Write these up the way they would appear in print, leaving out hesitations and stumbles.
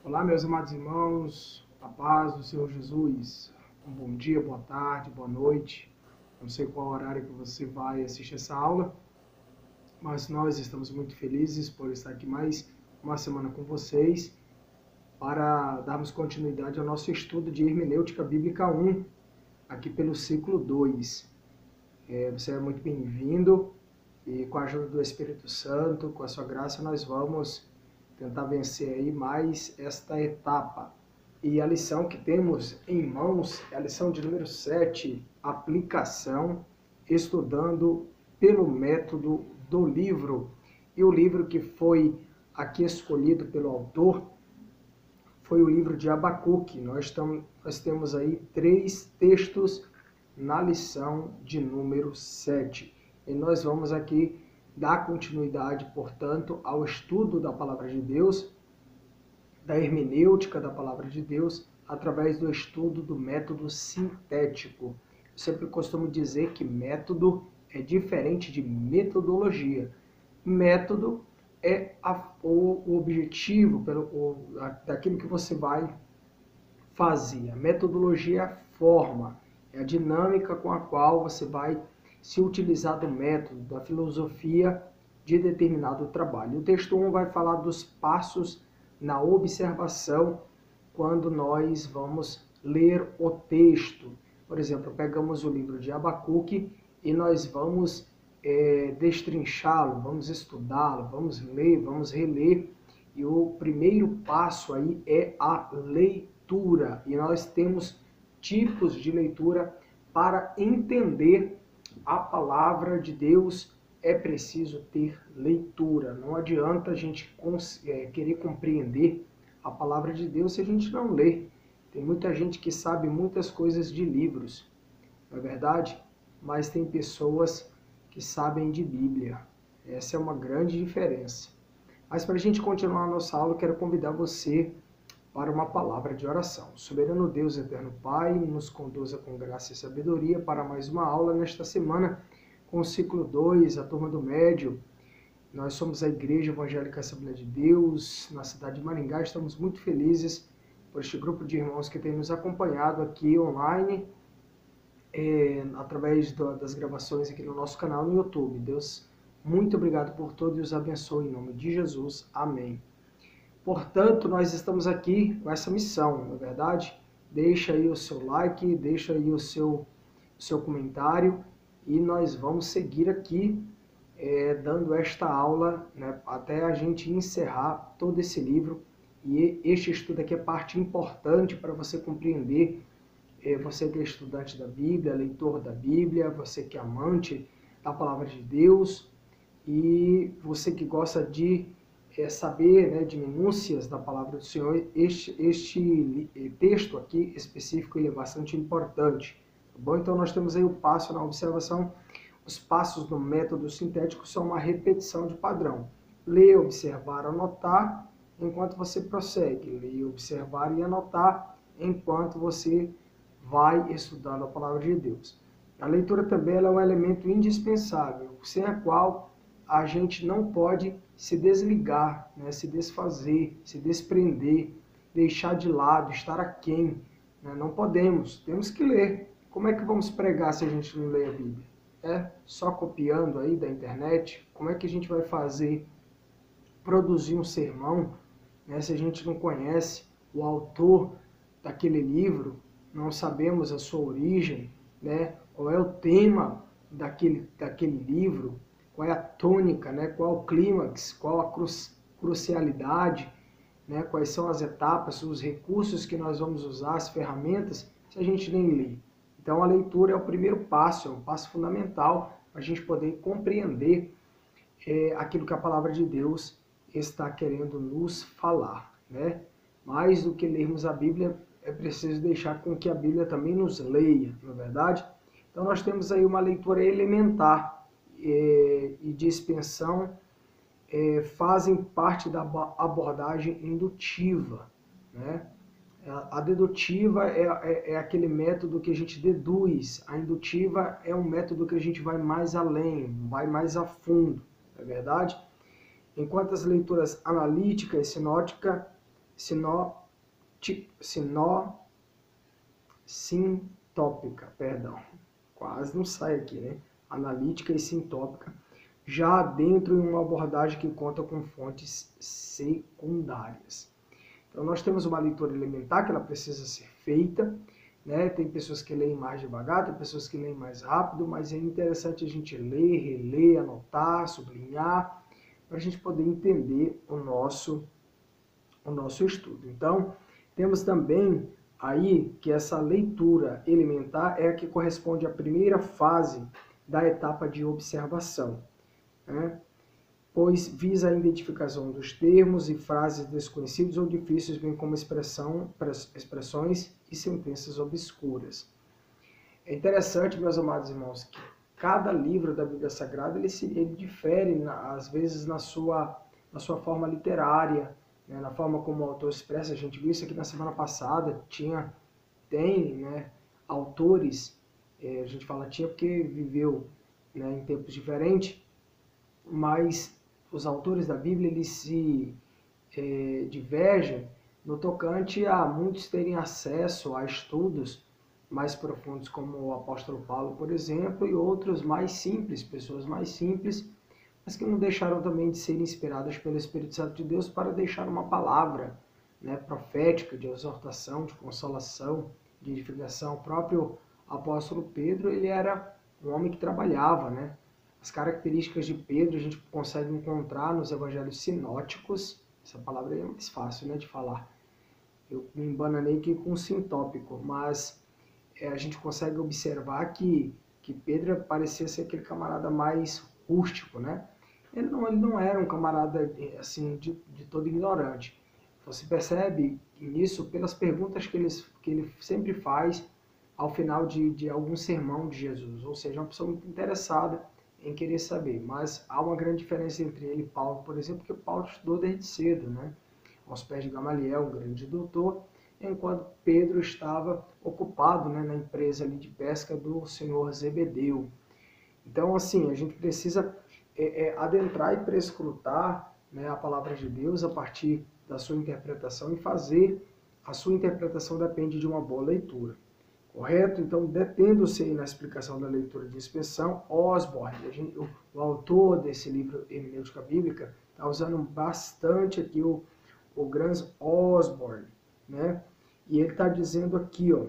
Olá, meus amados irmãos, a paz do Senhor Jesus. Um bom dia, boa tarde, boa noite. Não sei qual horário que você vai assistir essa aula, mas nós estamos muito felizes por estar aqui mais uma semana com vocês para darmos continuidade ao nosso estudo de Hermenêutica Bíblica 1, aqui pelo ciclo 2. Você é muito bem-vindo e com a ajuda do Espírito Santo, com a sua graça, nós vamos tentar vencer aí mais esta etapa. E a lição que temos em mãos é a lição de número 7, aplicação, estudando pelo método do livro. E o livro que foi aqui escolhido pelo autor foi o livro de Abacuque. Nós temos aí 3 textos na lição de número 7. E nós vamos aqui dar continuidade, portanto, ao estudo da Palavra de Deus, da hermenêutica da Palavra de Deus, através do estudo do método sintético. Eu sempre costumo dizer que método é diferente de metodologia. Método é o objetivo daquilo que você vai fazer. A metodologia é a forma, é a dinâmica com a qual você vai se utilizar do método, da filosofia de determinado trabalho. O texto 1 vai falar dos passos na observação quando nós vamos ler o texto. Por exemplo, pegamos o livro de Abacuque e nós vamos destrinchá-lo, vamos estudá-lo, vamos ler, vamos reler. E o primeiro passo aí é a leitura. E nós temos tipos de leitura para entender a palavra de Deus. É preciso ter leitura. Não adianta a gente querer compreender a palavra de Deus se a gente não lê. Tem muita gente que sabe muitas coisas de livros, não é verdade? Mas tem pessoas que sabem de Bíblia. Essa é uma grande diferença. Mas para a gente continuar a nossa aula, eu quero convidar você para uma palavra de oração. Soberano Deus, eterno Pai, nos conduza com graça e sabedoria para mais uma aula nesta semana com o ciclo 2, a turma do médio. Nós somos a Igreja Evangélica Assembleia de Deus, na cidade de Maringá. Estamos muito felizes por este grupo de irmãos que tem nos acompanhado aqui online, através das gravações aqui no nosso canal no YouTube. Deus, muito obrigado por tudo e os abençoe em nome de Jesus. Amém. Portanto, nós estamos aqui com essa missão, não é verdade? Deixa aí o seu like, deixa aí o seu comentário e nós vamos seguir aqui dando esta aula, né, até a gente encerrar todo esse livro. E este estudo aqui é parte importante para você compreender, você que é estudante da Bíblia, leitor da Bíblia, você que é amante da Palavra de Deus e você que gosta de saber, né, de minúcias da Palavra do Senhor. Este texto aqui específico ele é bastante importante. Tá bom? Então nós temos aí o passo na observação. Os passos do método sintético são uma repetição de padrão. Ler, observar, anotar, enquanto você prossegue. Ler, observar e anotar, enquanto você vai estudando a Palavra de Deus. A leitura também é um elemento indispensável, sem a qual a gente não pode se desligar, né? Se desfazer, se desprender, deixar de lado, estar aquém. Né? Não podemos, temos que ler. Como é que vamos pregar se a gente não lê a Bíblia? Só copiando aí da internet? Como é que a gente vai produzir um sermão, né, se a gente não conhece o autor daquele livro, não sabemos a sua origem, né, qual é o tema daquele livro, qual é a tônica, né, qual é o clímax, qual a crucialidade, né, quais são as etapas, os recursos que nós vamos usar, as ferramentas, se a gente nem lê. Então a leitura é o primeiro passo, é um passo fundamental para a gente poder compreender aquilo que a palavra de Deus está querendo nos falar, né? Mais do que lermos a Bíblia, é preciso deixar com que a Bíblia também nos leia, não é verdade? Então nós temos aí uma leitura elementar e de expansão, fazem parte da abordagem indutiva, né? A dedutiva é aquele método que a gente deduz. A indutiva é um método que a gente vai mais além, vai mais a fundo, não é verdade? Enquanto as leituras analítica e sintópica, perdão, quase não sai aqui, né? Analítica e sintópica, já dentro de uma abordagem que conta com fontes secundárias. Então nós temos uma leitura elementar que ela precisa ser feita, né? Tem pessoas que leem mais devagar, tem pessoas que leem mais rápido, mas é interessante a gente ler, reler, anotar, sublinhar, para a gente poder entender o nosso estudo. Então, temos também aí que essa leitura elementar é a que corresponde à primeira fase da etapa de observação, né? Pois visa a identificação dos termos e frases desconhecidos ou difíceis, bem como expressões e sentenças obscuras. É interessante, meus amados irmãos, que cada livro da Bíblia Sagrada ele difere, às vezes, na sua forma literária, né, na forma como o autor expressa. A gente viu isso aqui na semana passada, tem, né, autores, a gente fala tinha porque viveu, né, em tempos diferentes, mas os autores da Bíblia eles se divergem no tocante a muitos terem acesso a estudos mais profundos, como o apóstolo Paulo, por exemplo, e outros mais simples, pessoas mais simples, mas que não deixaram também de ser inspiradas pelo Espírito Santo de Deus para deixar uma palavra, né, profética, de exortação, de consolação, de edificação. O próprio apóstolo Pedro, ele era um homem que trabalhava, né? As características de Pedro a gente consegue encontrar nos evangelhos sinóticos. Essa palavra é mais fácil, né, de falar. Eu me embananei aqui com sintópico, mas a gente consegue observar que Pedro parecia ser aquele camarada mais rústico, né? Ele não era um camarada assim de todo ignorante. Você percebe isso pelas perguntas que ele sempre faz ao final de algum sermão de Jesus. Ou seja, uma pessoa muito interessada em querer saber. Mas há uma grande diferença entre ele e Paulo, por exemplo, porque Paulo estudou desde cedo, né? Aos pés de Gamaliel, um grande doutor, enquanto Pedro estava ocupado, né, na empresa ali de pesca do senhor Zebedeu. Então, assim, a gente precisa adentrar e prescrutar, né, a palavra de Deus a partir da sua interpretação e fazer a sua interpretação depende de uma boa leitura. Correto? Então, detendo-se na explicação da leitura de inspeção, Osborne, o autor desse livro Hermenêutica Bíblica, está usando bastante aqui o Grant Osborne, né? E ele está dizendo aqui, ó,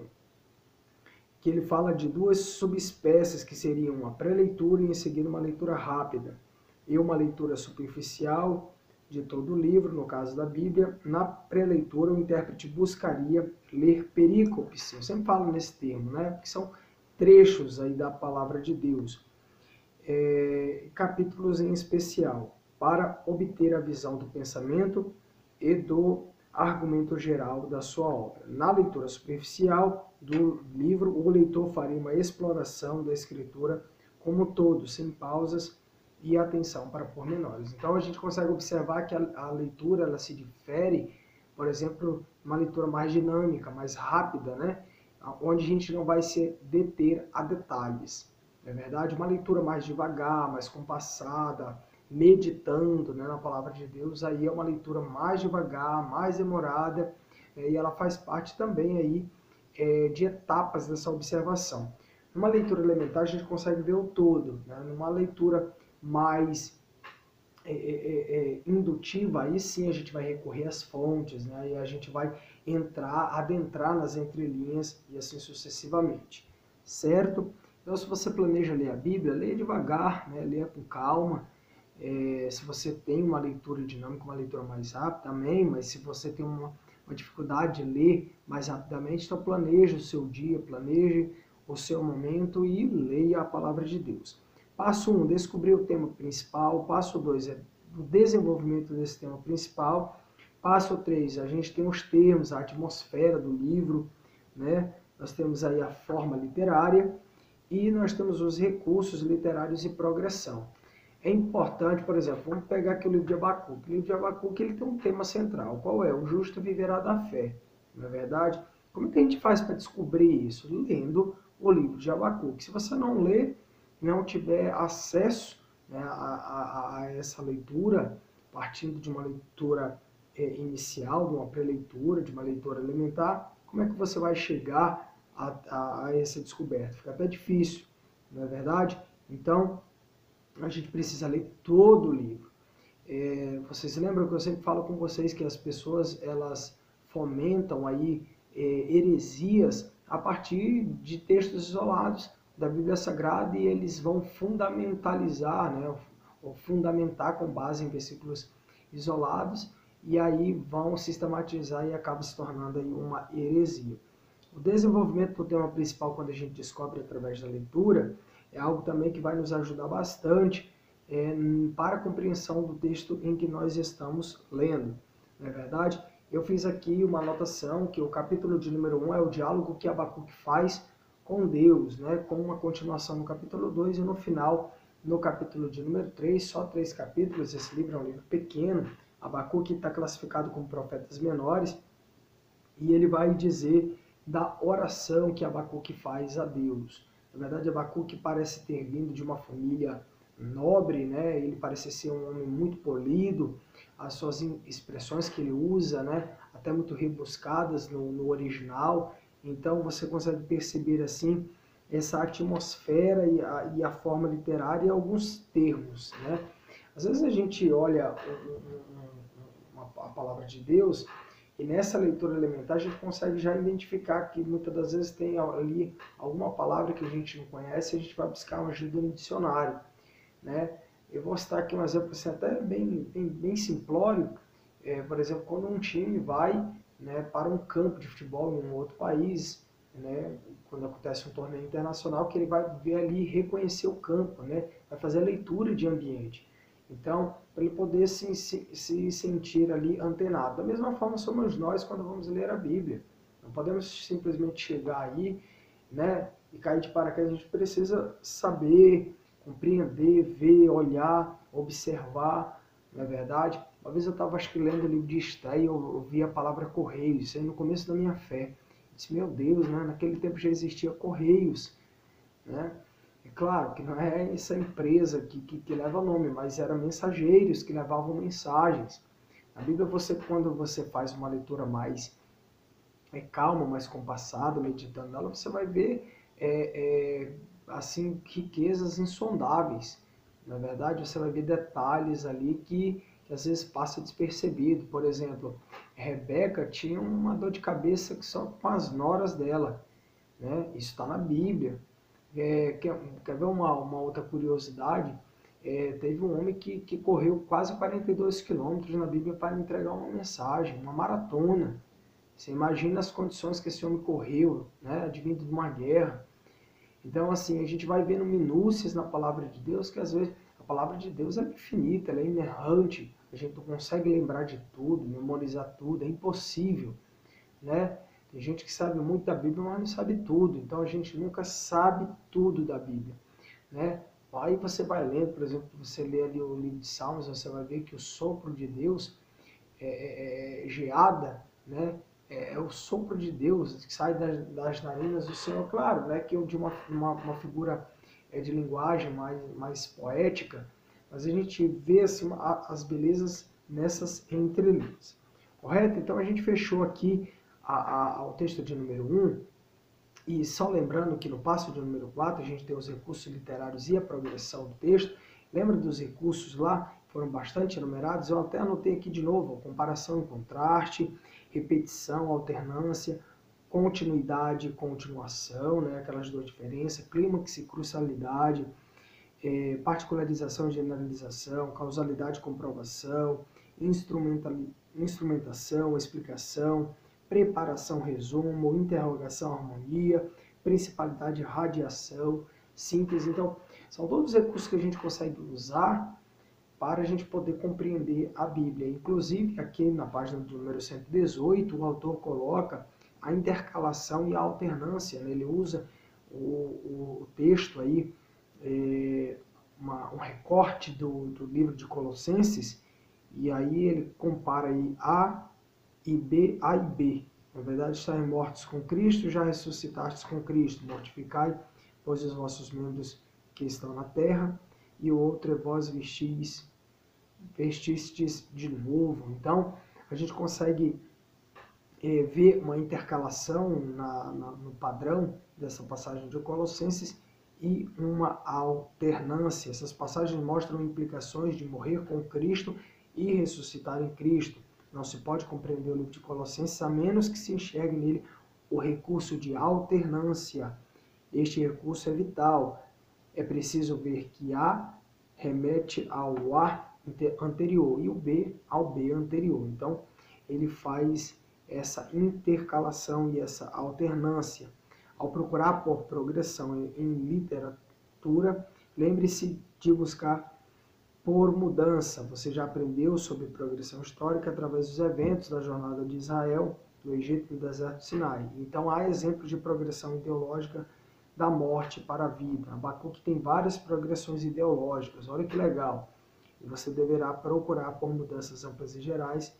que ele fala de duas subespécies que seriam uma pré-leitura e em seguida uma leitura rápida, e uma leitura superficial de todo o livro, no caso da Bíblia. Na pré-leitura, o intérprete buscaria ler perícopes, eu sempre falo nesse termo, né? Que são trechos aí da palavra de Deus, capítulos em especial, para obter a visão do pensamento e do argumento geral da sua obra. Na leitura superficial do livro, o leitor faria uma exploração da escritura como um todo, sem pausas e atenção para pormenores. Então a gente consegue observar que a leitura ela se difere, por exemplo, uma leitura mais dinâmica, mais rápida, né? Onde a gente não vai se deter a detalhes. Não é verdade? Uma leitura mais devagar, mais compassada, meditando, né, na palavra de Deus, aí é uma leitura mais devagar, mais demorada, e ela faz parte também aí de etapas dessa observação. Numa leitura elementar a gente consegue ver o todo, né? Numa leitura mais indutiva, aí sim a gente vai recorrer às fontes, né? E a gente vai adentrar nas entrelinhas e assim sucessivamente, certo? Então, se você planeja ler a Bíblia, leia devagar, né? Leia com calma. Se você tem uma leitura dinâmica, uma leitura mais rápida, também, mas se você tem uma dificuldade de ler mais rapidamente, então planeje o seu dia, planeje o seu momento e leia a palavra de Deus. Passo 1, descobrir o tema principal. Passo 2, o desenvolvimento desse tema principal. Passo 3, a gente tem os termos, a atmosfera do livro, né? Nós temos aí a forma literária e nós temos os recursos literários e progressão. É importante, por exemplo, vamos pegar aqui o livro de Abacuque. O livro de Abacuque ele tem um tema central. Qual é? O justo viverá da fé. Não é verdade? Como que a gente faz para descobrir isso? Lendo o livro de Abacuque. Se você não ler, não tiver acesso, né, a essa leitura, partindo de uma leitura inicial, de uma pré-leitura, de uma leitura elementar, como é que você vai chegar a essa descoberta? Fica até difícil, não é verdade? Então, a gente precisa ler todo o livro. Vocês lembram que eu sempre falo com vocês que as pessoas elas fomentam aí heresias a partir de textos isolados da Bíblia Sagrada e eles vão fundamentalizar, né, ou fundamentar com base em versículos isolados e aí vão sistematizar e acaba se tornando aí uma heresia. O desenvolvimento do tema principal, quando a gente descobre através da leitura, é algo também que vai nos ajudar bastante para a compreensão do texto em que nós estamos lendo. Não é verdade? Eu fiz aqui uma anotação que o capítulo de número 1 é o diálogo que Abacuque faz com Deus, né? Com uma continuação no capítulo 2 e no final, no capítulo de número 3, só 3 capítulos, esse livro é um livro pequeno, Abacuque está classificado como profetas menores, e ele vai dizer da oração que Abacuque faz a Deus. Na verdade, Abacuque parece ter vindo de uma família nobre, né? Ele parece ser um homem muito polido, as suas expressões que ele usa, né? Até muito rebuscadas no original. Então você consegue perceber assim essa atmosfera e a forma literária e alguns termos, né? Às vezes a gente olha a palavra de Deus e nessa leitura elementar a gente consegue já identificar que muitas das vezes tem ali alguma palavra que a gente não conhece e a gente vai buscar uma ajuda no dicionário, né? Eu vou citar aqui um exemplo assim, até bem simplório. Por exemplo, quando um time vai, né, para um campo de futebol em um outro país, né, quando acontece um torneio internacional, que ele vai ver ali e reconhecer o campo, né, vai fazer a leitura de ambiente. Então, para ele poder se sentir ali antenado. Da mesma forma somos nós quando vamos ler a Bíblia. Não podemos simplesmente chegar aí, né, e cair de paraquedas. A gente precisa saber, compreender, ver, olhar, observar, não é verdade? Uma vez eu estava lendo o livro de Esther e eu vi a palavra Correios, isso aí no começo da minha fé. Eu disse, meu Deus, né? Naquele tempo já existia Correios, né? É claro que não é essa empresa que leva nome, mas eram mensageiros que levavam mensagens. Na Bíblia, quando você faz uma leitura mais calma, mais compassada, meditando nela, você vai ver assim riquezas insondáveis. Na verdade, você vai ver detalhes ali que às vezes passa despercebido. Por exemplo, Rebeca tinha uma dor de cabeça só com as noras dela, né? Isso está na Bíblia. Quer ver uma outra curiosidade? Teve um homem que correu quase 42 quilômetros na Bíblia para entregar uma mensagem, uma maratona. Você imagina as condições que esse homem correu, né, advindo de uma guerra. Então, assim, a gente vai vendo minúcias na palavra de Deus, que às vezes a palavra de Deus é infinita, ela é inerrante, a gente não consegue lembrar de tudo, memorizar tudo, é impossível, né? Tem gente que sabe muito da Bíblia, mas não sabe tudo, então a gente nunca sabe tudo da Bíblia, né? Aí você vai lendo, por exemplo, você lê ali o livro de Salmos, você vai ver que o sopro de Deus geada, né? É o sopro de Deus que sai das narinas do Senhor, claro, né? Que é de uma figura de linguagem mais poética, mas a gente vê assim, as belezas nessas entrelinhas. Correto? Então a gente fechou aqui ao texto de número 1, e só lembrando que no passo de número 4 a gente tem os recursos literários e a progressão do texto. Lembra dos recursos lá? Foram bastante enumerados. Eu até anotei aqui de novo: comparação e contraste, repetição, alternância, continuidade e continuação, né? Aquelas duas diferenças, clímax e crucialidade, particularização e generalização, causalidade e comprovação, instrumentação, explicação, preparação, resumo, interrogação, harmonia, principalidade, radiação, síntese. Então, são todos os recursos que a gente consegue usar para a gente poder compreender a Bíblia. Inclusive, aqui na página do número 118, o autor coloca a intercalação e a alternância, né? Ele usa o texto aí, um recorte do livro de Colossenses, e aí ele compara aí A e B. Na verdade, estáis mortos com Cristo, já ressuscitastes com Cristo. Mortificai, pois, os vossos membros que estão na terra, e o outro é vós vestistes de novo. Então, a gente consegue ver uma intercalação no padrão dessa passagem de Colossenses e uma alternância. Essas passagens mostram implicações de morrer com Cristo e ressuscitar em Cristo. Não se pode compreender o livro de Colossenses a menos que se enxergue nele o recurso de alternância. Este recurso é vital. É preciso ver que A remete ao A anterior e o B ao B anterior. Então, ele faz essa intercalação e essa alternância. Ao procurar por progressão em literatura, lembre-se de buscar por mudança. Você já aprendeu sobre progressão histórica através dos eventos da jornada de Israel, do Egito e do deserto de Sinai. Então, há exemplos de progressão ideológica da morte para a vida. Abacuque tem várias progressões ideológicas. Olha que legal. E você deverá procurar por mudanças amplas e gerais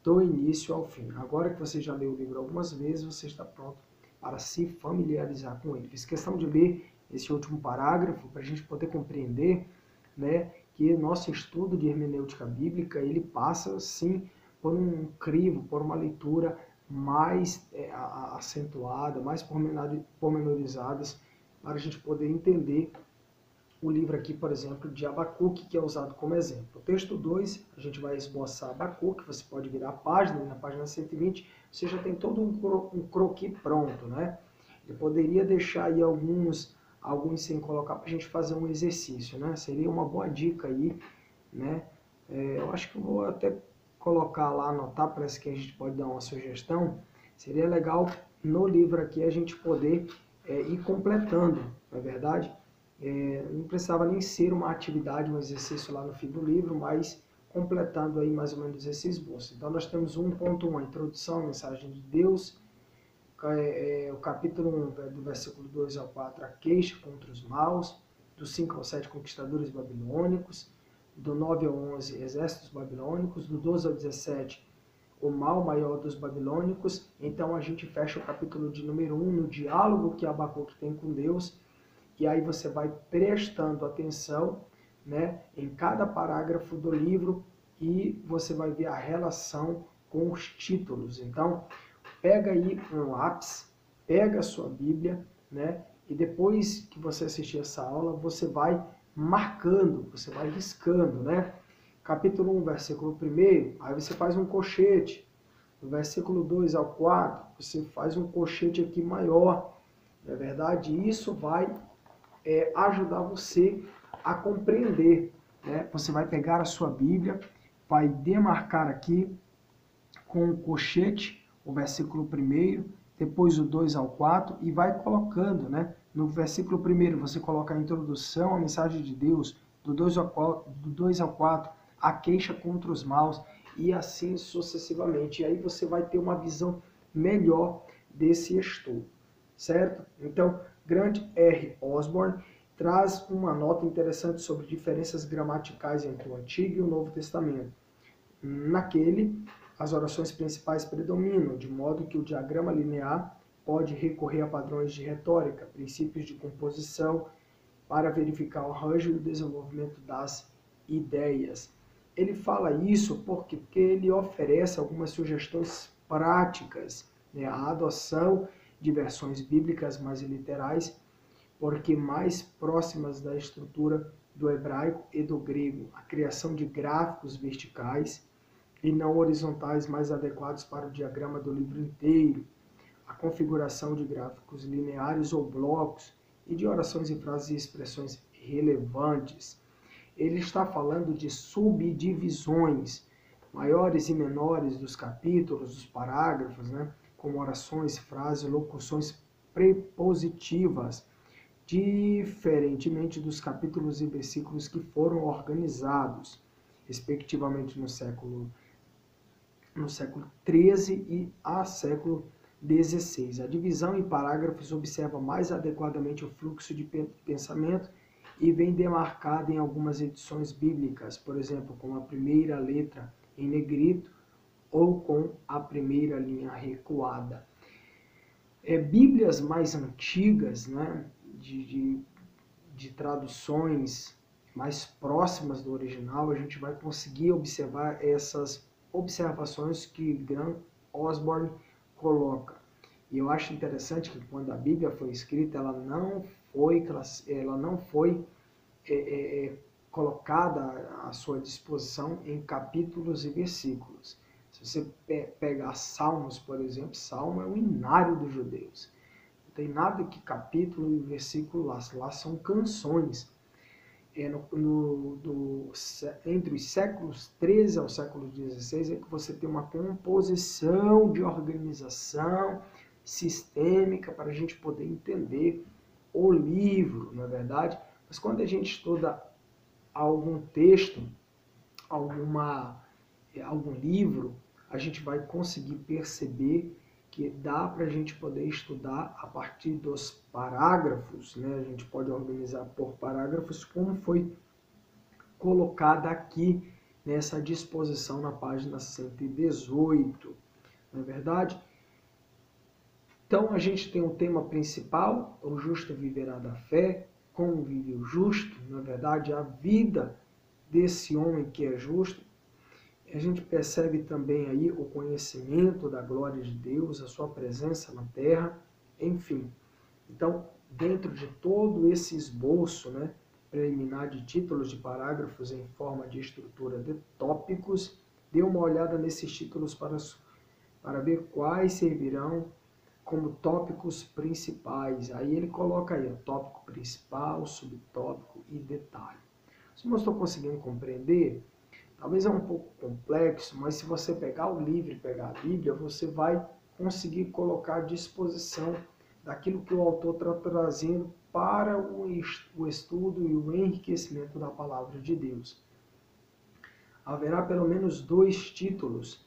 do início ao fim. Agora que você já leu o livro algumas vezes, você está pronto para se familiarizar com ele. Fiz questão de ler esse último parágrafo para a gente poder compreender, né, que nosso estudo de hermenêutica bíblica, ele passa, sim, por um crivo, por uma leitura mais acentuada, mais pormenorizadas, para a gente poder entender o livro aqui, por exemplo, de Abacuque, que é usado como exemplo. O texto 2, a gente vai esboçar Abacuque, você pode virar a página, e na página 120 você já tem todo um croquis pronto, né? Eu poderia deixar aí alguns sem colocar para a gente fazer um exercício, né? Seria uma boa dica aí, né? Eu acho que eu vou até colocar lá, anotar, parece que a gente pode dar uma sugestão. Seria legal no livro aqui a gente poder ir completando, não é verdade? Não precisava nem ser uma atividade, um exercício lá no fim do livro, mas completando aí mais ou menos esse esboço. Então nós temos 1.1, a introdução, a mensagem de Deus, o capítulo 1, do versículo 2 ao 4, a queixa contra os maus, do 5 ao 7, conquistadores babilônicos, do 9 ao 11, exércitos babilônicos, do 12 ao 17, o mal maior dos babilônicos. Então a gente fecha o capítulo de número 1 no diálogo que Abacuque tem com Deus, e aí você vai prestando atenção, né, em cada parágrafo do livro e você vai ver a relação com os títulos. Então, pega aí um lápis, pega a sua Bíblia, né, e depois que você assistir essa aula, você vai marcando, você vai riscando, né? Capítulo 1, versículo 1, aí você faz um colchete. Do versículo 2 ao 4, você faz um colchete aqui maior. Não é verdade? Isso vai ajudar você a compreender, né? Você vai pegar a sua Bíblia, vai demarcar aqui com o colchete o versículo 1, depois o 2 ao 4 e vai colocando, né? No versículo 1 você coloca a introdução, a mensagem de Deus, do 2 ao 4, a queixa contra os maus e assim sucessivamente. E aí você vai ter uma visão melhor desse estudo, certo? Então, Grant R. Osborne traz uma nota interessante sobre diferenças gramaticais entre o Antigo e o Novo Testamento. Naquele, as orações principais predominam, de modo que o diagrama linear pode recorrer a padrões de retórica, princípios de composição, para verificar o arranjo e o desenvolvimento das ideias. Ele fala isso porque ele oferece algumas sugestões práticas, né? A adoção de versões bíblicas mais literais, porque mais próximas da estrutura do hebraico e do grego, a criação de gráficos verticais e não horizontais mais adequados para o diagrama do livro inteiro, a configuração de gráficos lineares ou blocos e de orações e frases e expressões relevantes. Ele está falando de subdivisões, maiores e menores dos capítulos, dos parágrafos, né? Como orações, frases, locuções prepositivas, diferentemente dos capítulos e versículos que foram organizados, respectivamente no século XIII e a século XVI. A divisão em parágrafos observa mais adequadamente o fluxo de pensamento e vem demarcada em algumas edições bíblicas, por exemplo, com a primeira letra em negrito ou com a primeira linha recuada. Bíblias mais antigas, né, de traduções mais próximas do original, a gente vai conseguir observar essas observações que Graham Osborne coloca. E eu acho interessante que quando a Bíblia foi escrita, ela não foi colocada à sua disposição em capítulos e versículos. Se você pegar Salmos, por exemplo, Salmo é o inário dos judeus. Não tem nada que capítulo e versículo lá são canções. Entre os séculos 13 ao século 16 é que você tem uma composição de organização sistêmica para a gente poder entender o livro, não é verdade? Mas quando a gente estuda algum texto, algum livro, a gente vai conseguir perceber que dá para a gente poder estudar a partir dos parágrafos, né? A gente pode organizar por parágrafos, como foi colocada aqui nessa disposição na página 118, não é verdade? Então, a gente tem um tema principal, o justo viverá da fé, como vive o justo, na verdade, a vida desse homem que é justo. A gente percebe também aí o conhecimento da glória de Deus, a sua presença na terra, enfim. Então, dentro de todo esse esboço, né, preliminar de títulos de parágrafos em forma de estrutura de tópicos, dê uma olhada nesses títulos para ver quais servirão como tópicos principais. Aí ele coloca aí o tópico principal, subtópico e detalhe. Se não estou conseguindo compreender, talvez é um pouco complexo, mas se você pegar o livro e pegar a Bíblia, você vai conseguir colocar à disposição daquilo que o autor está trazendo para o estudo e o enriquecimento da palavra de Deus. Haverá pelo menos 2 títulos,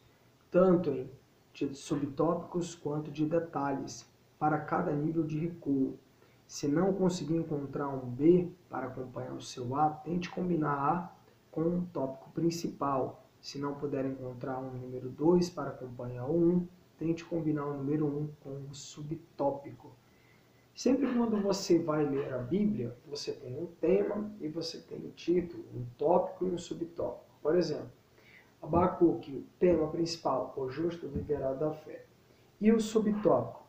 tanto em de subtópicos quanto de detalhes, para cada nível de recuo. Se não conseguir encontrar um B para acompanhar o seu A, tente combinar A com um tópico principal. Se não puder encontrar um número 2 para acompanhar o 1, tente combinar o número 1 com um subtópico. Sempre quando você vai ler a Bíblia, você tem um tema e você tem um título, um tópico e um subtópico. Por exemplo, Abacuque, o tema principal, o justo viverá da fé. E o subtópico,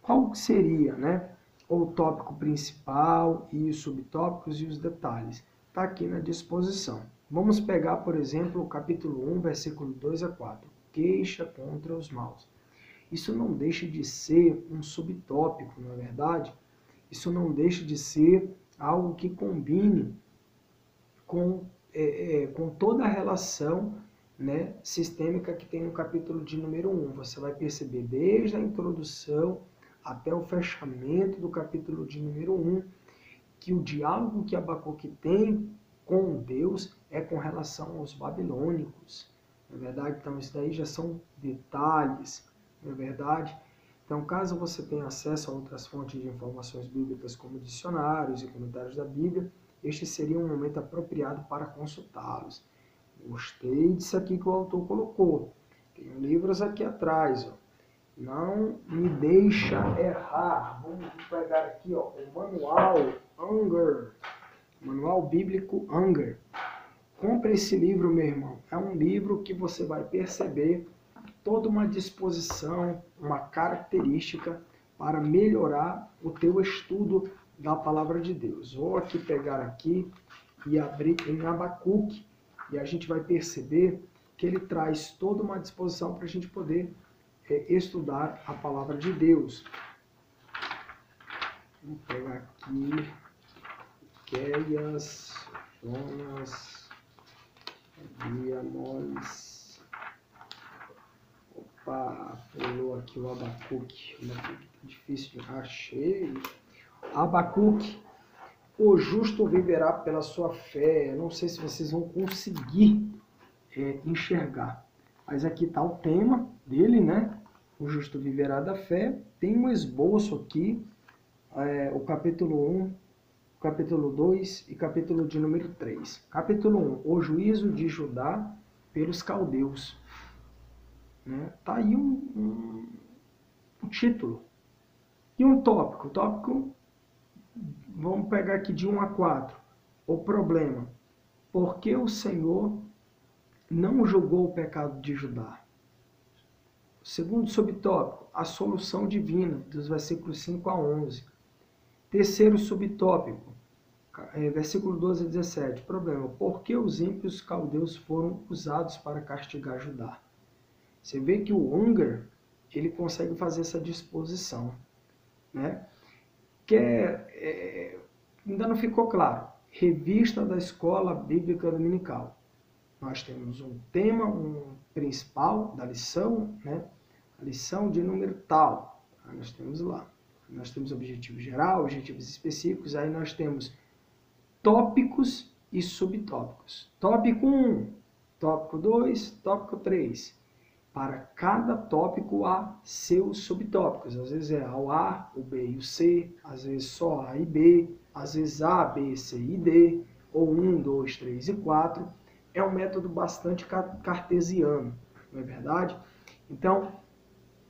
qual seria, né? O tópico principal e os subtópicos e os detalhes. Está aqui na disposição. Vamos pegar, por exemplo, o capítulo 1, versículo 2 a 4. Queixa contra os maus. Isso não deixa de ser um subtópico, não é verdade? Isso não deixa de ser algo que combine com toda a relação, né, sistêmica que tem no capítulo de número 1. Você vai perceber desde a introdução até o fechamento do capítulo de número 1, que o diálogo que Abacuque tem com Deus é com relação aos babilônicos. Na verdade, então isso daí já são detalhes, não é verdade? Então, caso você tenha acesso a outras fontes de informações bíblicas, como dicionários e comentários da Bíblia, este seria um momento apropriado para consultá-los. Gostei disso aqui que o autor colocou. Tem livros aqui atrás, ó. Não me deixa errar. Vamos pegar aqui, ó, o manual Unger, manual bíblico Unger. Compre esse livro, meu irmão. É um livro que você vai perceber toda uma disposição, uma característica para melhorar o teu estudo da palavra de Deus. Vou aqui pegar aqui e abrir em Abacuque. E a gente vai perceber que ele traz toda uma disposição para a gente poder estudar a palavra de Deus. Vamos pegar aqui Miqueias, Jonas, Amós. Opa, pulou aqui o Abacuque. Abacuque tá difícil de achei. Abacuque. O justo viverá pela sua fé. Eu não sei se vocês vão conseguir enxergar. Mas aqui está o tema dele, né? O justo viverá da fé. Tem um esboço aqui, o capítulo 1, capítulo 2 e capítulo de número 3. Capítulo 1, o juízo de Judá pelos caldeus. Né? Tá aí um título. E um tópico. O tópico, vamos pegar aqui de 1 a 4. O problema. Por que o Senhor não julgou o pecado de Judá. Segundo subtópico, a solução divina, dos versículos 5 a 11. Terceiro subtópico, versículo 12 a 17. Problema, por que os ímpios caldeus foram usados para castigar Judá? Você vê que o Unger, ele consegue fazer essa disposição, né? Ainda não ficou claro. Revista da Escola Bíblica Dominical. Nós temos um tema, um principal da lição, né? A lição de número tal. Aí nós temos lá. Nós temos objetivo geral, objetivos específicos. Aí nós temos tópicos e subtópicos. Tópico 1, tópico 2, tópico 3. Para cada tópico há seus subtópicos. Às vezes é o A, o B e o C, às vezes só A e B, às vezes A, B, C e D, ou 1, 2, 3 e 4. É um método bastante cartesiano, não é verdade? Então,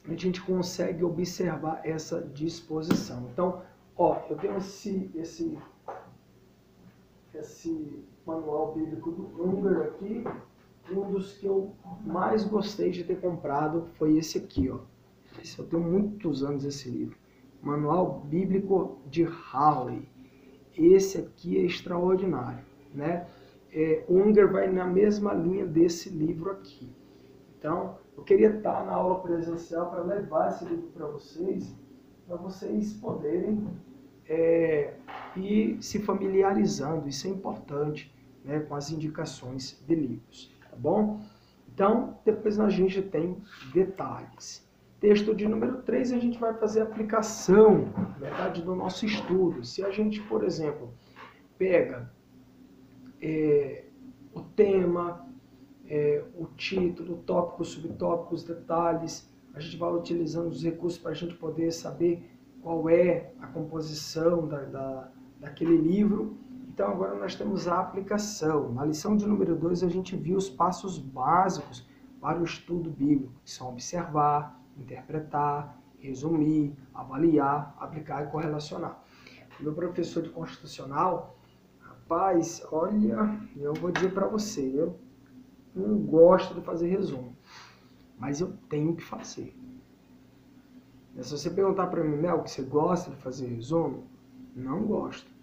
a gente consegue observar essa disposição. Então, eu tenho esse manual bíblico do Unger aqui. Um dos que eu mais gostei de ter comprado foi esse aqui, ó. Eu tenho muitos anos esse livro. Manual Bíblico de Halley. Esse aqui é extraordinário, né? Unger vai na mesma linha desse livro aqui. Então, eu queria estar na aula presencial para levar esse livro para vocês poderem ir se familiarizando. Isso é importante, né, com as indicações de livros. Tá bom? Então, depois a gente tem detalhes. Texto de número 3, a gente vai fazer a aplicação, na verdade, do nosso estudo. Se a gente, por exemplo, pega o tema, o título, tópicos, subtópicos, detalhes, a gente vai utilizando os recursos para a gente poder saber qual é a composição daquele livro. Então, agora nós temos a aplicação. Na lição de número 2, a gente viu os passos básicos para o estudo bíblico, que são observar, interpretar, resumir, avaliar, aplicar e correlacionar. O meu professor de constitucional, rapaz, olha, eu vou dizer para você, eu não gosto de fazer resumo, mas eu tenho que fazer. Se você perguntar para mim, Mel, que você gosta de fazer resumo? Não gosto.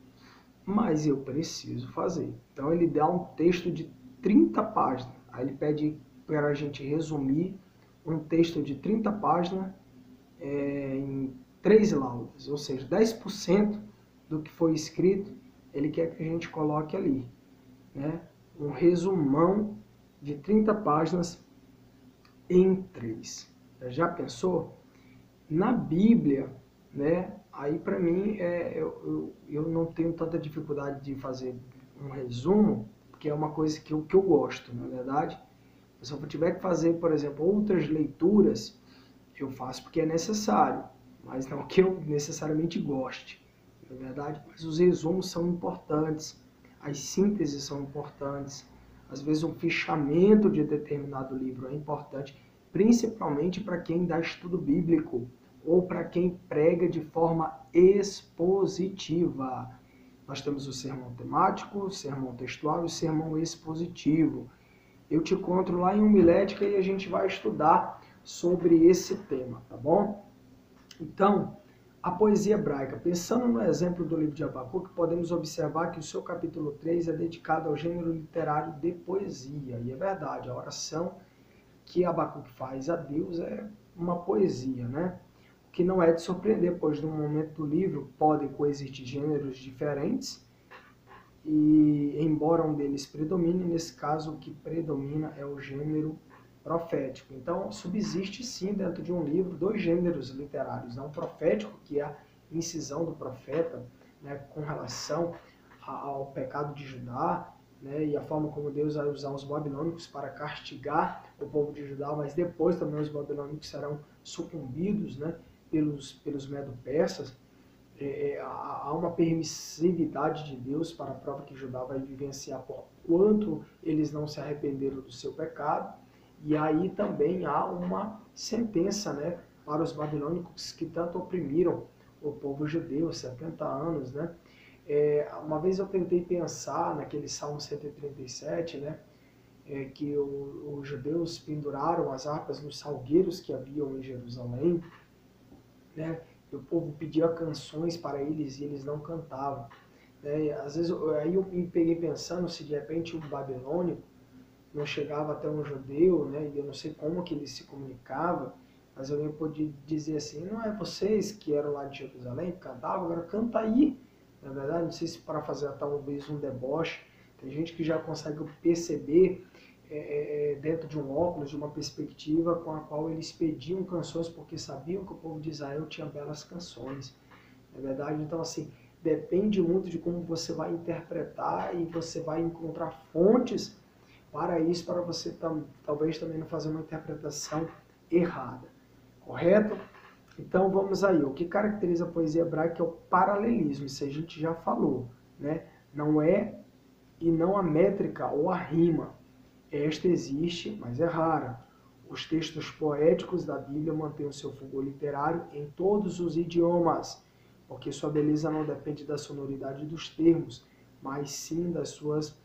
Mas eu preciso fazer. Então ele dá um texto de 30 páginas. Aí ele pede para a gente resumir um texto de 30 páginas em 3 laudas. Ou seja, 10% do que foi escrito, ele quer que a gente coloque ali, né? Um resumão de 30 páginas em 3. Já pensou? Na Bíblia, né? Aí para mim eu não tenho tanta dificuldade de fazer um resumo, porque é uma coisa que eu gosto, na verdade. Se eu tiver que fazer, por exemplo, outras leituras, eu faço porque é necessário, mas não que eu necessariamente goste, na verdade. Mas os resumos são importantes, as sínteses são importantes, às vezes um fichamento de determinado livro é importante, principalmente para quem dá estudo bíblico, ou para quem prega de forma expositiva. Nós temos o sermão temático, o sermão textual e o sermão expositivo. Eu te encontro lá em homilética e a gente vai estudar sobre esse tema, tá bom? Então, a poesia hebraica. Pensando no exemplo do livro de Abacuque, podemos observar que o seu capítulo 3 é dedicado ao gênero literário de poesia. E é verdade, a oração que Abacuque faz a Deus é uma poesia, né? Que não é de surpreender, pois no momento do livro podem coexistir gêneros diferentes e, embora um deles predomine, nesse caso o que predomina é o gênero profético. Então, subsiste sim dentro de um livro 2 gêneros literários, né? Um profético, que é a incisão do profeta, né, com relação ao pecado de Judá, né, e a forma como Deus vai usar os babilônicos para castigar o povo de Judá, mas depois também os babilônicos serão sucumbidos, né, pelos medo-persas. Há uma permissividade de Deus para a prova que Judá vai vivenciar por quanto eles não se arrependeram do seu pecado. E aí também há uma sentença, né, para os babilônicos que tanto oprimiram o povo judeu, 70 anos, né? Uma vez eu tentei pensar naquele Salmo 137, né? que os judeus penduraram as harpas nos salgueiros que haviam em Jerusalém, né? E o povo pedia canções para eles e eles não cantavam. Né? Às vezes, aí eu me peguei pensando se de repente um babilônico não chegava até um judeu, né? E eu não sei como que ele se comunicava, mas alguém podia dizer assim, não é vocês que eram lá de Jerusalém que cantavam, agora canta aí. Na verdade, não sei se para fazer talvez um deboche, tem gente que já consegue perceber dentro de um óculos, de uma perspectiva com a qual eles pediam canções porque sabiam que o povo de Israel tinha belas canções. Na verdade, então assim, depende muito de como você vai interpretar e você vai encontrar fontes para isso, para você talvez também não fazer uma interpretação errada. Correto? Então vamos aí. O que caracteriza a poesia hebraica é o paralelismo, isso a gente já falou, né? Não é e não a métrica ou a rima. Esta existe, mas é rara. Os textos poéticos da Bíblia mantêm o seu fulgor literário em todos os idiomas, porque sua beleza não depende da sonoridade dos termos, mas sim das suas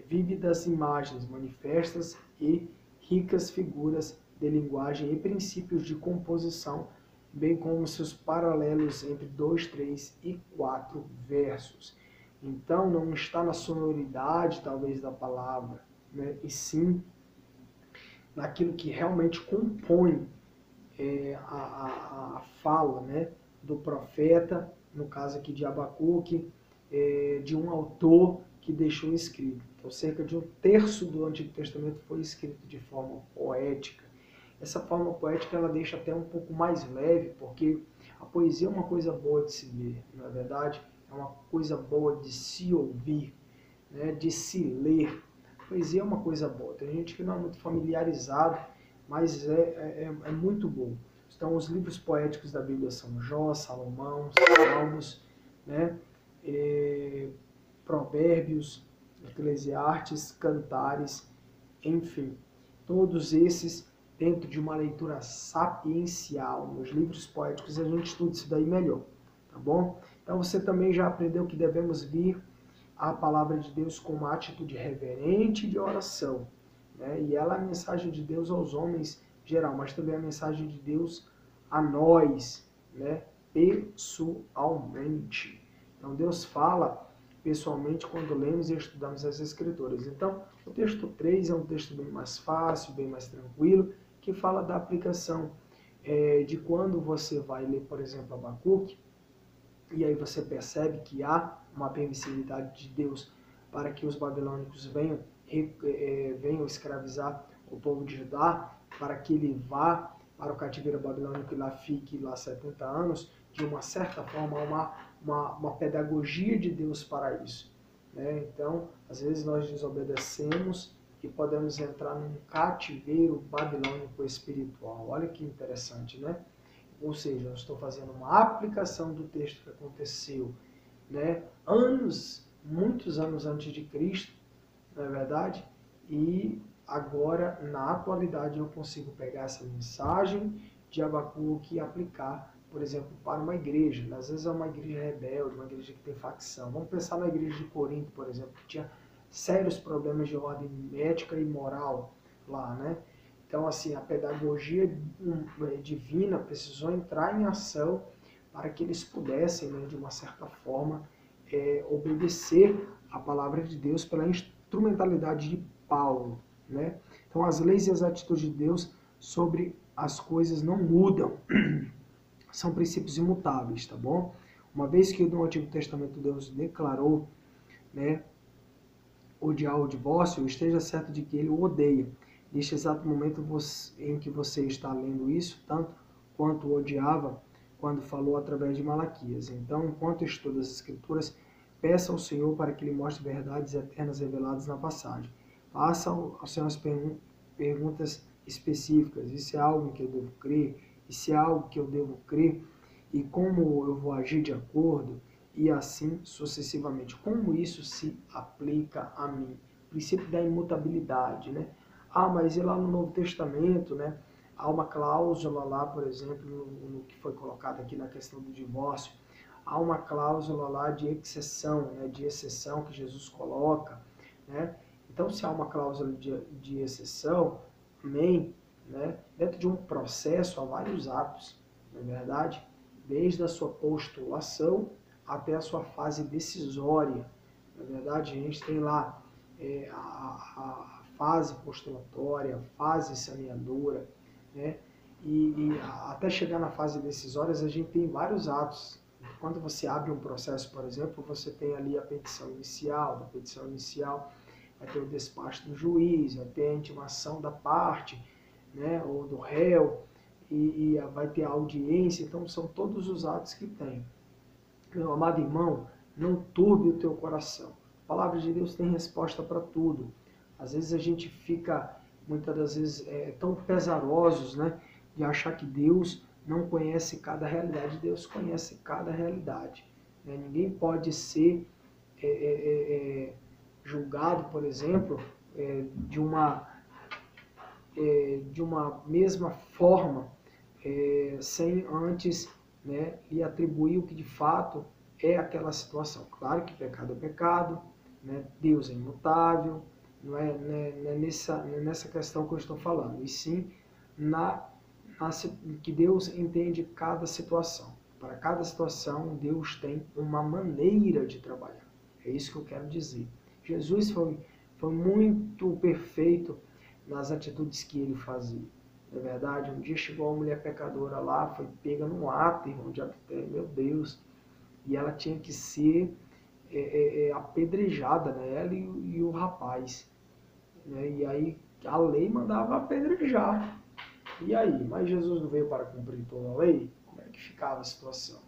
vívidas imagens manifestas e ricas figuras de linguagem e princípios de composição, bem como seus paralelos entre 2, 3 e 4 versos. Então, não está na sonoridade, talvez, da palavra, né? E sim naquilo que realmente compõe a fala, né? Do profeta, no caso aqui de Abacuque, de um autor que deixou escrito. Então, cerca de um terço do Antigo Testamento foi escrito de forma poética. Essa forma poética ela deixa até um pouco mais leve, porque a poesia é uma coisa boa de se ler, não é verdade? É uma coisa boa de se ouvir, né? De se ler. A poesia é uma coisa boa. Tem gente que não é muito familiarizado, mas é muito bom. Então, os livros poéticos da Bíblia são Jó, Salomão, Salmos, né? Provérbios, Eclesiastes, Cantares, enfim. Todos esses dentro de uma leitura sapiencial. Nos livros poéticos a gente estuda isso daí melhor, tá bom? Então você também já aprendeu que devemos vir à palavra de Deus com uma atitude reverente de oração, né? E ela é a mensagem de Deus aos homens geral, mas também a mensagem de Deus a nós, né? Pessoalmente. Então Deus fala pessoalmente quando lemos e estudamos as Escrituras. Então, o texto 3 é um texto bem mais fácil, bem mais tranquilo, que fala da aplicação de quando você vai ler, por exemplo, Abacuque, e aí você percebe que há uma permissividade de Deus para que os babilônicos venham escravizar o povo de Judá, para que ele vá para o cativeiro babilônico e lá fique lá 70 anos, de uma certa forma, uma pedagogia de Deus para isso. Né? Então, às vezes nós desobedecemos e podemos entrar num cativeiro babilônico espiritual. Olha que interessante, né? Ou seja, eu estou fazendo uma aplicação do texto que aconteceu, né, muitos anos antes de Cristo, não é verdade? E agora, na atualidade, eu consigo pegar essa mensagem de Abacuque e aplicar, por exemplo, para uma igreja. Às vezes é uma igreja rebelde, uma igreja que tem facção. Vamos pensar na igreja de Corinto, por exemplo, que tinha sérios problemas de ordem ética e moral lá, né? Então, assim, a pedagogia divina precisou entrar em ação para que eles pudessem, né, de uma certa forma, obedecer a palavra de Deus pela instrumentalidade de Paulo, né? Então, as leis e as atitudes de Deus sobre as coisas não mudam, são princípios imutáveis, tá bom? Uma vez que no Antigo Testamento Deus declarou, né, odiar o divórcio, esteja certo de que ele o odeia. Neste exato momento em que você está lendo isso, tanto quanto o odiava quando falou através de Malaquias. Então, enquanto estuda as Escrituras, peça ao Senhor para que lhe mostre verdades eternas reveladas na passagem. Faça ao Senhor as perguntas específicas. Isso é algo que eu devo crer? Isso é algo que eu devo crer? E como eu vou agir de acordo? E assim sucessivamente. Como isso se aplica a mim? O princípio da imutabilidade, né? Ah, mas e lá no Novo Testamento, né? Há uma cláusula lá, por exemplo, no que foi colocado aqui na questão do divórcio, há uma cláusula lá de exceção, né? De exceção que Jesus coloca, né? Então, se há uma cláusula de exceção, amém, né? Dentro de um processo há vários atos, não é verdade? Desde a sua postulação até a sua fase decisória. Na verdade, a gente tem lá a fase postulatória, a fase saneadora, né? E até chegar na fase decisória, a gente tem vários atos. Quando você abre um processo, por exemplo, você tem ali a petição inicial. Da petição inicial vai ter o despacho do juiz, vai ter a intimação da parte, né, ou do réu, e vai ter a audiência. Então, são todos os atos que tem. Meu amado irmão, não turbe o teu coração. A palavra de Deus tem resposta para tudo. Às vezes a gente fica, muitas das vezes, tão pesarosos, né, de achar que Deus não conhece cada realidade. Deus conhece cada realidade. Né? Ninguém pode ser julgado, por exemplo, de uma mesma forma, sem antes, né, lhe atribuir o que de fato é aquela situação. Claro que pecado é pecado, né? Deus é imutável, não é nessa questão que eu estou falando, e sim que Deus entende cada situação. Para cada situação, Deus tem uma maneira de trabalhar. É isso que eu quero dizer. Jesus foi muito perfeito nas atitudes que ele fazia. Na verdade, um dia chegou uma mulher pecadora lá, foi pega num ato, irmão, de adultério, meu Deus, e ela tinha que ser apedrejada, né? Ela e o rapaz. Né? E aí a lei mandava apedrejar. E aí? Mas Jesus não veio para cumprir toda a lei? Como é que ficava a situação?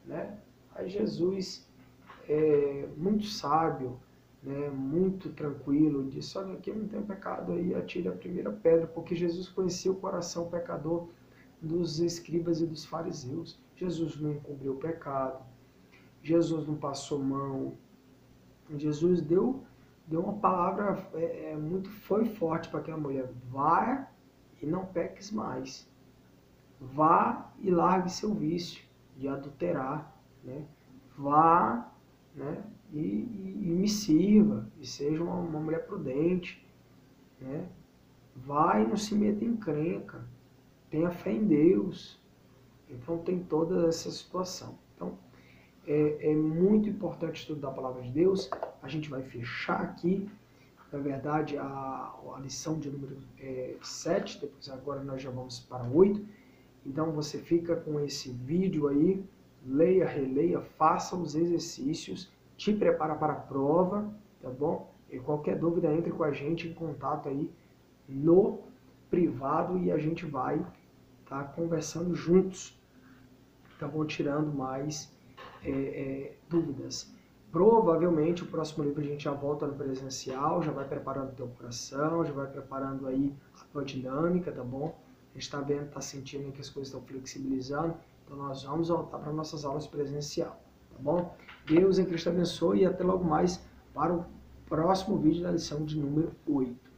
Né? Aí Jesus, muito sábio, né, muito tranquilo, disse: olha, aqui não tem pecado, aí atire a primeira pedra, porque Jesus conhecia o coração pecador dos escribas e dos fariseus. Jesus não encobriu o pecado, Jesus não passou mão, Jesus deu uma palavra foi forte para aquela mulher: vá e não peques mais, vá e largue seu vício de adulterar, né? Vá, né, e me sirva, e seja uma mulher prudente, né? Vai e não se meta em encrenca, tenha fé em Deus. Então tem toda essa situação. Então é muito importante estudar a palavra de Deus. A gente vai fechar aqui, na verdade, a lição de número 7, depois agora nós já vamos para 8. Então você fica com esse vídeo aí, leia, releia, faça os exercícios, te prepara para a prova, tá bom? E qualquer dúvida, entre com a gente em contato aí no privado e a gente vai estar conversando juntos, tá bom? Tirando mais dúvidas. Provavelmente o próximo livro a gente já volta no presencial, já vai preparando o teu coração, já vai preparando aí a tua dinâmica, tá bom? A gente está vendo, está sentindo que as coisas estão flexibilizando, então nós vamos voltar para nossas aulas presencial, tá bom? Deus em Cristo abençoe e até logo mais para o próximo vídeo da lição de número 8.